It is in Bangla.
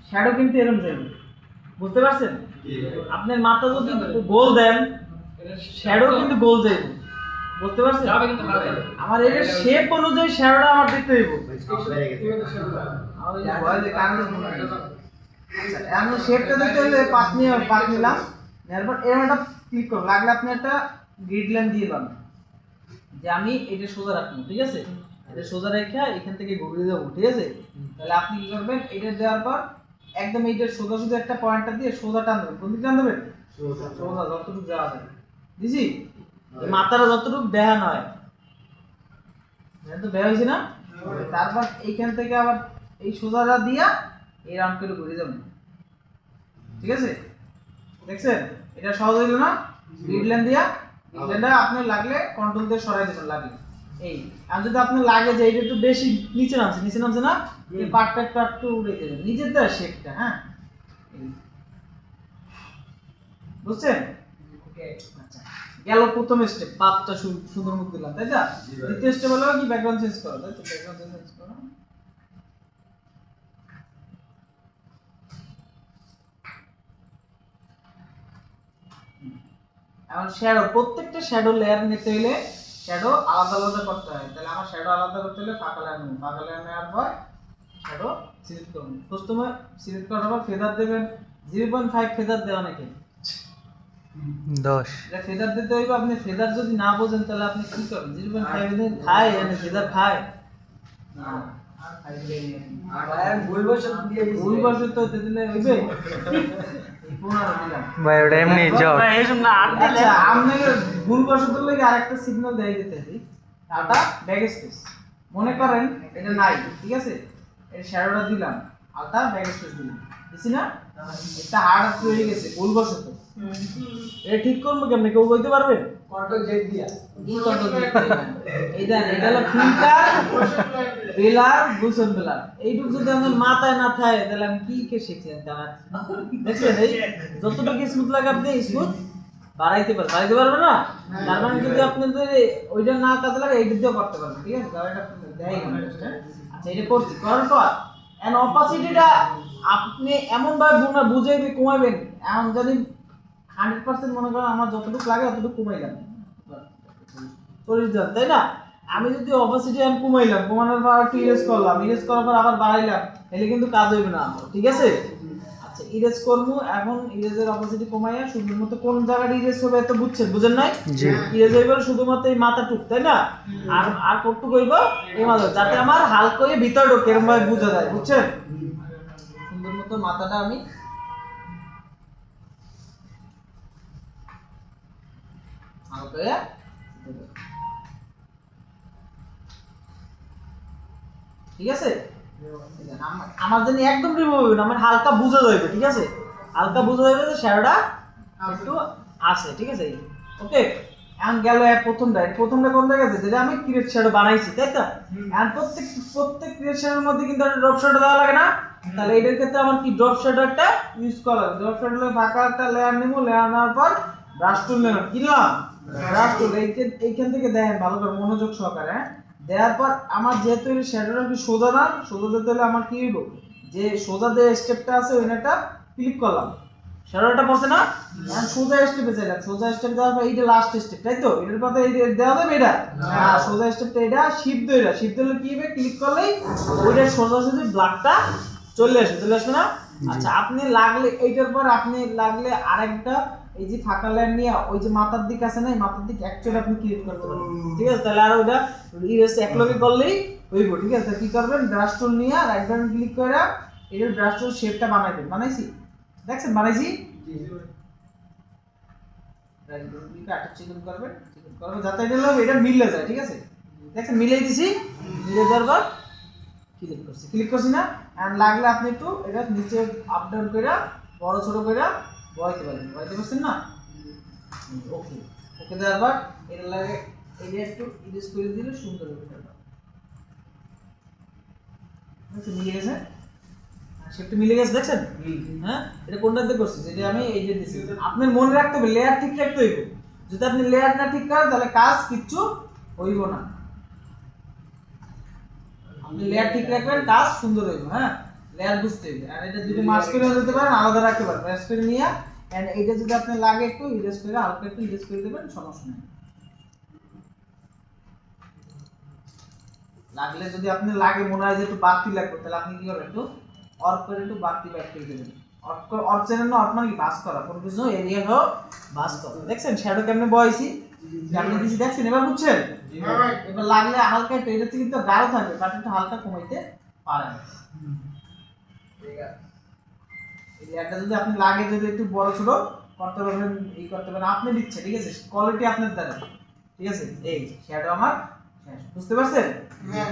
শ্যাডো কিন্তু এরকম যাবে, বুঝতে পারছেন? আপনার মাথা যদি গোল দেন শ্যাডো কিন্তু গোল যাবে, বুঝতে পারছেন? আমার এর শেপ অনুযায়ী শ্যাডোটা আমার দেখতে হইব। আমি শেপটা দেখতে হলে পাত নিলাম, এরপর এরকম একটা ক্লিক করব, লাগলে আপনি একটা গ্রিড লাইন দিয়ে দেন যে আমি এটা সোজা রাখবো, ঠিক আছে? এটা সোজা রেখে এখান থেকে ঘুরিয়ে দেবো, ঠিক আছে? তাহলে আপনি কি করবেন, এটা দেওয়ার পর একদম এইটা সোজা সোজা একটা পয়েন্টটা দিয়ে সোজা টান দেবেন। কোন দিকে টান দেবেন? সোজা, যতটুকু যাওয়া যায়। বুঝছি? মাথাটা যতটুকু দেখানো হয়, তো বের হয়েছে না? তারপর এইখান থেকে আবার এই সোজাটা দিয়া এই রাউন্ড করে ঘুরিয়ে দেবেন, ঠিক আছে? দেখছেন এটা সহজ হইল না? গ্রিড লাইন দিয়া, গ্রিড লাইনটা আপনি লাগলে কন্ট্রোল দিয়ে সরাই দিবেন লাগলে এই। আর যদি আপনি লাগে যে এটা একটু বেশি নিচে নামছে না, এই পার্টটা একটু উড়ে দেবেন নিজের দ্বারা শেপটা, হ্যাঁ? বুঝছেন? ওকে, আচ্ছা। গেল প্রথম স্টেপ, পাতটা সুন্দর মুখ দিলাম, তাই না? দ্বিতীয় স্টেপ হলো কি ব্যাকগ্রাউন্ড চেঞ্জ করো, তাই তো? ব্যাকগ্রাউন্ড চেঞ্জ করো। এখন শ্যাডো, প্রত্যেকটা শ্যাডো লেয়ার নিতে হলে শ্যাডো আলাদা আলাদা করতে হয়। তাহলে আমার শ্যাডো আলাদা করতে হলে ফাঁকা লেয়ার নেব, ফাঁকা লেয়ার নেওয়ার পর শ্যাডো সিলেক্ট করুন। প্রথমে সিলেক্ট করার পর ফেদার দেবেন, 0.5 ফেদার দেওয়া নাকি 10 এটা ফেদার দিতে হইবে। আপনি ফেদার যদি না বোঝেন তাহলে আপনি কি করবেন, 0.5 দিন খায় মানে ফেদার খায় না, আর ভুল বসে তো দিলে হইবে। ভাই ওটা এমনি জব আচ্ছা, আপনাকে ভুল বসত লাগি আরেকটা সিগন্যাল দেই দিতেছি, আটা ব্যাক স্পেস। মনে করেন এটা নাই, ঠিক আছে? এই শ্যাডোটা দিলাম, আলটা ব্যাক স্পেস দিলাম, দিছি না? এটা হার্ড হয়ে গেছে ভুল বসত। এটা ঠিক করব কেমনে, কেউ কইতে পারবে? কন্ট্রোল জেড দিয়া, কন্ট্রোল জেড দিয়া। এই দেন, এটা হলো ফিল্টার বেলার গুসন বেলার। এইটুকু যদি আমার মাথায় না থাকে তাহলে আমি কি কে শিখছি আমার? দেখছেন এই যতটুকু স্মুথ লাগে আপনি স্মুথ বাড়াইতে পারবে না? তার মানে যদি আপনাদের ওইটা না কাজে লাগে এইটা দিয়েও করতে পারবেন, ঠিক আছে? তাহলে এটা দেখাই গেল। আচ্ছা, এটা করছি, করার পর এন্ড অপাসিটিটা আপনি এমন ভাবে বুঝাইবে কমাইবেন, এমন যদি 100% মনে করেন আমার যতটুকু লাগে ততটুকু কমাইলাম, তাই না? আমি যদি অপাসিটি আমি কমানোর পর একটু ইরেজ করলাম, ইরেজ করার পর আবার বাড়াইলাম, তাহলে কিন্তু কাজ হইবে না, ঠিক আছে? আচ্ছা, ইরেজ করবো। এখন ইরেজের অপাসিটি কমাইয়া শুধুমাত্র কোন জায়গাটা ইরেজ হবে এত বুঝেন নাই? ইরেজ হইবে শুধুমাত্র এই মাথাটুক, তাই না? আর কতটুকু হইব এই মাথা, যাতে আমার হালকা হয়ে ভিতর ঢোকে এরকম ভাবে বোঝা যায়, বুঝছেন? সুন্দর মতো মাথাটা আমি হালকা হয়ে, ঠিক আছে? আমার জন্য একদম রিমুভ হবে না, আমার হালকা বুঝা যাবে, ঠিক আছে? হালকা বুঝা যাবে যে শ্যাডোটা একটু আছে, ঠিক আছে? ওকে, এখন গেল প্রথমটা কোন জায়গা আছে যেটা আমি ক্রিয়েট শ্যাডো বানাইছি, তাই তো? এখন প্রত্যেক ক্রিয়েট শ্যাডোর মধ্যে কিন্তু একটা ড্রপ শ্যাডো দেওয়া লাগে না? তাহলে এটার ক্ষেত্রে আমার কি ড্রপ শ্যাডো একটা ইউজ করা লাগে। ড্রপ শ্যাডো হলে ফাঁকা একটা লেয়ার নেব, লেয়ার নেওয়ার পর ব্রাশ টুল নিলাম, কিনলাম ব্রাশ টুল। এইখান থেকে দেখেন ভালো করে মনোযোগ সহকারে, হ্যাঁ? দেওয়ার পর আমার যেহেতু এই শ্যাডোটা কি সোজা না, সোজা দিতে হলে আমার কি হইব, যে সোজা যে স্টেপটা আছে ওইটা ক্লিক করলাম, শ্যাডোটা পড়ছে না? এখন সোজা স্টেপে যাইলাম, সোজা স্টেপ দেওয়ার পর এইটা লাস্ট স্টেপ, তাই তো? এটার কথা এই দেওয়া যাবে এটা, হ্যাঁ। সোজা স্টেপটা এটা শিফট দিলে কি হবে, ক্লিক করলেই ওইটা সোজা সোজা ব্ল্যাকটা চলে আসবে না? আচ্ছা, আপনি লাগলে এইটার পর আপনি লাগলে আরেকটা এই যে ফাঁকা লাইন নিয়ে ওই যে মাথার দিক আছে না, এই মাথার দিক অ্যাকচুয়ালি আপনি ক্রিয়েট করতে পারবেন, ঠিক আছে? তাহলে আর ওটা ইরেজ একলগে করলেই হইব, ঠিক আছে? কি করবেন, ব্রাশ টুল নিয়ে রাইট বাটন ক্লিক করে এর ব্রাশ টুল শেপটা বানাইছি, দেখছেন বানাইছি? রাইট বাটন ক্লিক করে চিকন করবেন যাতে এটা মিলে যায়, ঠিক আছে? দেখছেন মিলাই দিছি, মিলে যাওয়ার পর ক্লিক করছি না? এন্ড লাগলে আপনি একটু এটা নিচে আপ ডাউন করে বড় ছোট করে বসাইতে পারছেন না? ওকে, ওকে দেওয়ার পর এটা লাগে এটা একটু ইরেজ করে দিলে সুন্দর হবে। আচ্ছা, মিলে গেছে, শেপটা মিলে গেছে, দেখছেন? হ্যাঁ, এটা কোনটাতে করছি, যেটা আমি এই যে দিছি। আপনি মনে রাখতে হবে লেয়ার ঠিক রাখতে হইব, যদি আপনি লেয়ার না ঠিক করেন তাহলে কাজ কিচ্ছু হইব না। আপনি লেয়ার ঠিক রাখবেন, কাজ সুন্দর হইব, হ্যাঁ? লেয়ার বুঝতে হবে। আর এটা যদি মাস্ক করে দিতে পারেন আলাদা রাখতে পারেন, প্রেস করে নিয়ে এন্ড এটা যদি আপনি লাগে একটু ইরেজ করে হালকা একটু ইরেজ করে দেবেন, সমস্যা নেই। লাগলে যদি আপনি লাগে মনে হয় যে একটু বাড়তি লাগবে, তাহলে আপনি কি করবেন, একটু অর্ক করে একটু বাড়তি ব্যাক করে দেবেন। অর্ক চেনেন না? অর্ক মানে কি বাস করা, কোনো কিছু এরিয়া হোক বাস করা। দেখছেন শ্যাডো কেমনে বয়সি, কেমনে দিছি দেখছেন? এবার বুঝছেন? এবার লাগলে হালকা একটু, এটা থেকে কিন্তু গাঢ় থাকবে, বাট একটু হালকা কমাইতে পারেন। ঠিক আছে, এই লেয়ারটা যদি আপনি লাগে যদি একটু বড় ছোট করতে পারবেন, এই করতে পারেন, আপনি দিচ্ছে, ঠিক আছে? কোয়ালিটি আপনার দ্বারা, ঠিক আছে? এই শ্যাডো আমার শেষ, বুঝতে পারছেন? হ্যাঁ।